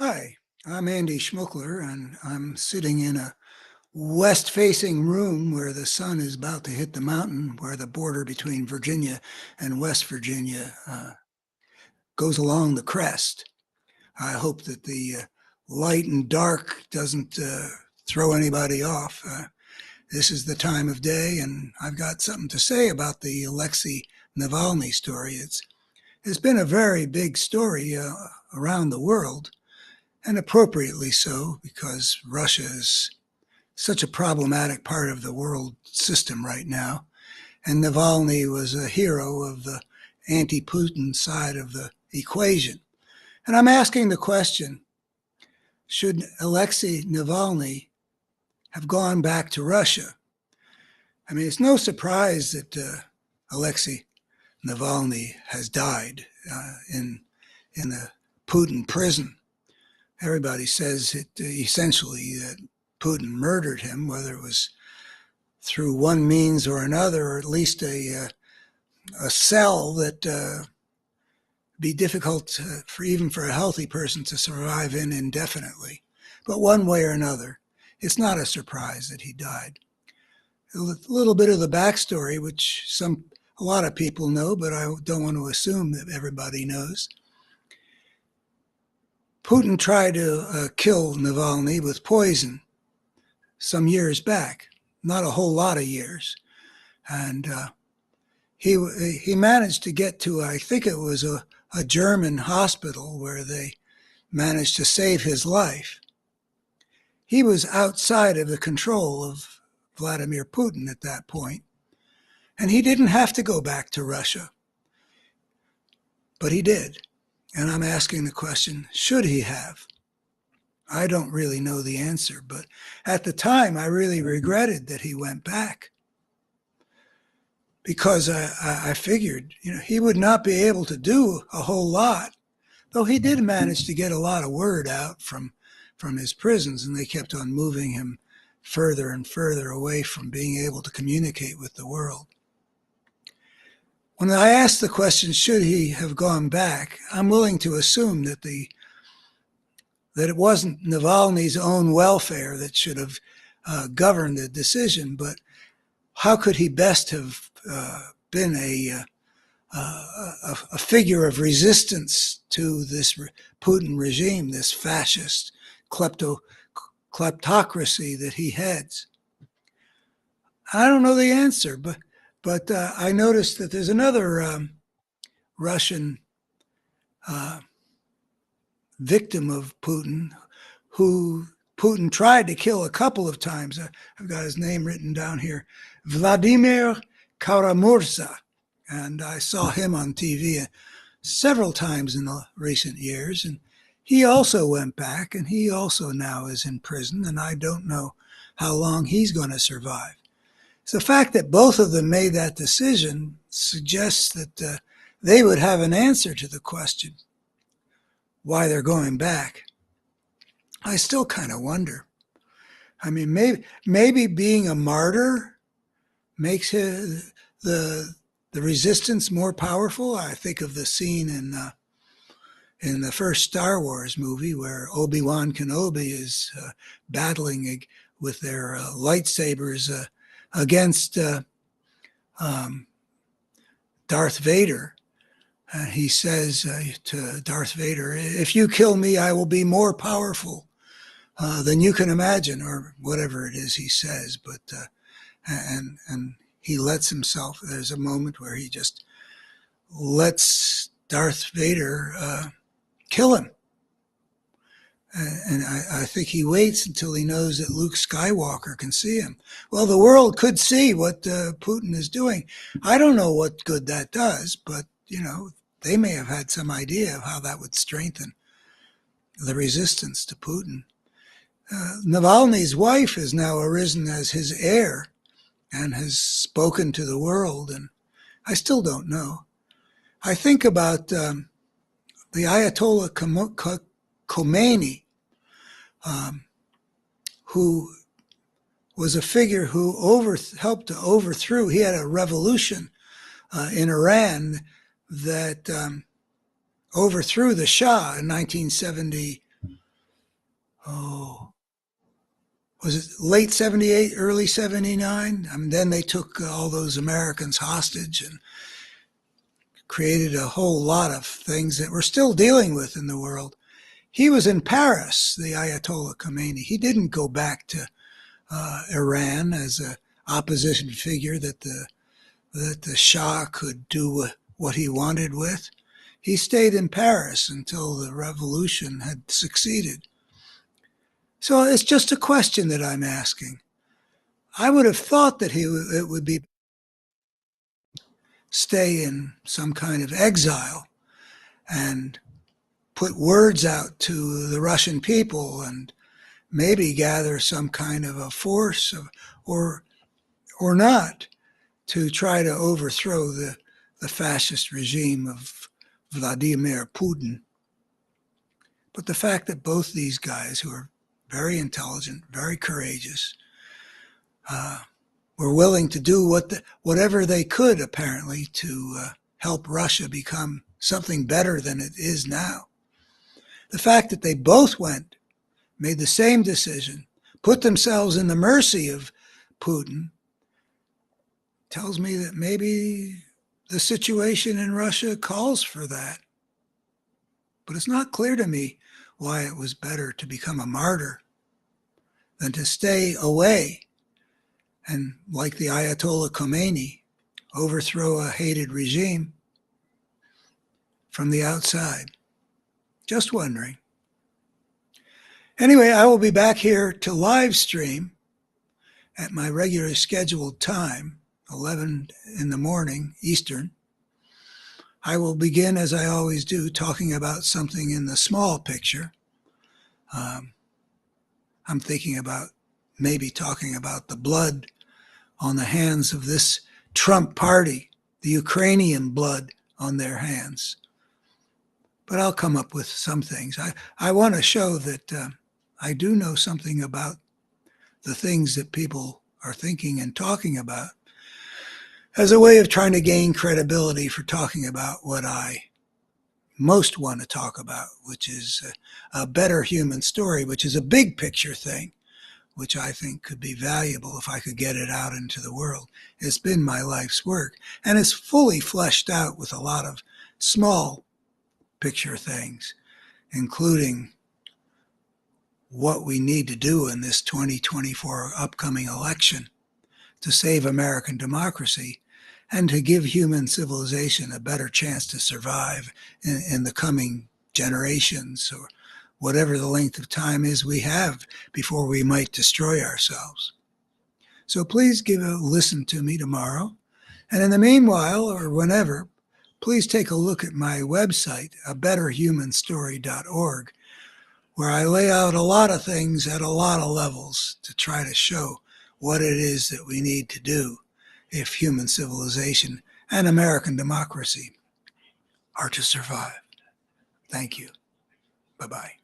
Hi, I'm Andy Schmuckler, and I'm sitting in a west-facing room where the sun is about to hit the mountain, where the border between Virginia and West Virginia goes along the crest. I hope that the light and dark doesn't throw anybody off. This is the time of day, and I've got something to say about the Aleksei Navalny story. It's been a very big story around the world, and appropriately so, because Russia is such a problematic part of the world system right now. And Navalny was a hero of the anti-Putin side of the equation. And I'm asking the question, should Alexei Navalny have gone back to Russia? I mean, it's no surprise that Alexei Navalny has died in a Putin prison. Everybody says essentially that Putin murdered him, whether it was through one means or another, or at least a cell that be difficult even for a healthy person to survive in indefinitely. But one way or another, it's not a surprise that he died. A little bit of the backstory, which a lot of people know, but I don't want to assume that everybody knows. Putin tried to kill Navalny with poison some years back, not a whole lot of years. And he managed to get to, I think it was a German hospital where they managed to save his life. He was outside of the control of Vladimir Putin at that point, and he didn't have to go back to Russia, but he did. And I'm asking the question, should he have? I don't really know the answer, but at the time, I really regretted that he went back, because I figured, he would not be able to do a whole lot, though he did manage to get a lot of word out from his prisons, and they kept on moving him further and further away from being able to communicate with the world. When I asked the question, should he have gone back, I'm willing to assume that it wasn't Navalny's own welfare that should have governed the decision, but how could he best have been a figure of resistance to this Putin regime, this fascist kleptocracy that he heads? I don't know the answer, but I noticed that there's another Russian victim of Putin who Putin tried to kill a couple of times. I've got his name written down here, Vladimir Karamurza, and I saw him on TV several times in the recent years, and he also went back, and he also now is in prison, and I don't know how long he's going to survive. So the fact that both of them made that decision suggests that they would have an answer to the question why they're going back. I still kind of wonder. I mean, maybe being a martyr makes the resistance more powerful. I think of the scene in the first Star Wars movie where Obi-Wan Kenobi is battling with their lightsabers against Darth Vader. He says to Darth Vader, "If you kill me, I will be more powerful than you can imagine," or whatever it is he says. But and he lets himself. There's a moment where he just lets Darth Vader kill him. And I think he waits until he knows that Luke Skywalker can see him. Well, the world could see what Putin is doing. I don't know what good that does, but, they may have had some idea of how that would strengthen the resistance to Putin. Navalny's wife has now arisen as his heir and has spoken to the world, and I still don't know. I think about the Ayatollah Khomeini, who was a figure who helped to overthrow. He had a revolution in Iran that overthrew the Shah in 1979, oh, was it late 78, early 79? I mean, then they took all those Americans hostage and created a whole lot of things that we're still dealing with in the world. He was in Paris, the Ayatollah Khomeini. He didn't go back to Iran as an opposition figure that the Shah could do what he wanted with. He stayed in Paris until the revolution had succeeded. So it's just a question that I'm asking. I would have thought that it would be stay in some kind of exile and put words out to the Russian people and maybe gather some kind of a force or not to try to overthrow the fascist regime of Vladimir Putin. But the fact that both these guys, who are very intelligent, very courageous, were willing to do whatever they could, apparently, to help Russia become something better than it is now. The fact that they both went, made the same decision, put themselves in the mercy of Putin, tells me that maybe the situation in Russia calls for that. But it's not clear to me why it was better to become a martyr than to stay away and, like the Ayatollah Khomeini, overthrow a hated regime from the outside. Just wondering. Anyway, I will be back here to live stream at my regular scheduled time, 11 in the morning Eastern. I will begin, as I always do, talking about something in the small picture. I'm thinking about maybe talking about the blood on the hands of this Trump party, the Ukrainian blood on their hands. But I'll come up with some things. I want to show that I do know something about the things that people are thinking and talking about as a way of trying to gain credibility for talking about what I most want to talk about, which is a better human story, which is a big picture thing, which I think could be valuable if I could get it out into the world. It's been my life's work, and it's fully fleshed out with a lot of small picture things, including what we need to do in this 2024 upcoming election to save American democracy and to give human civilization a better chance to survive in the coming generations, or whatever the length of time is we have before we might destroy ourselves. So please give a listen to me tomorrow. And in the meanwhile, or whenever, please take a look at my website, abetterhumanstory.org, where I lay out a lot of things at a lot of levels to try to show what it is that we need to do if human civilization and American democracy are to survive. Thank you. Bye-bye.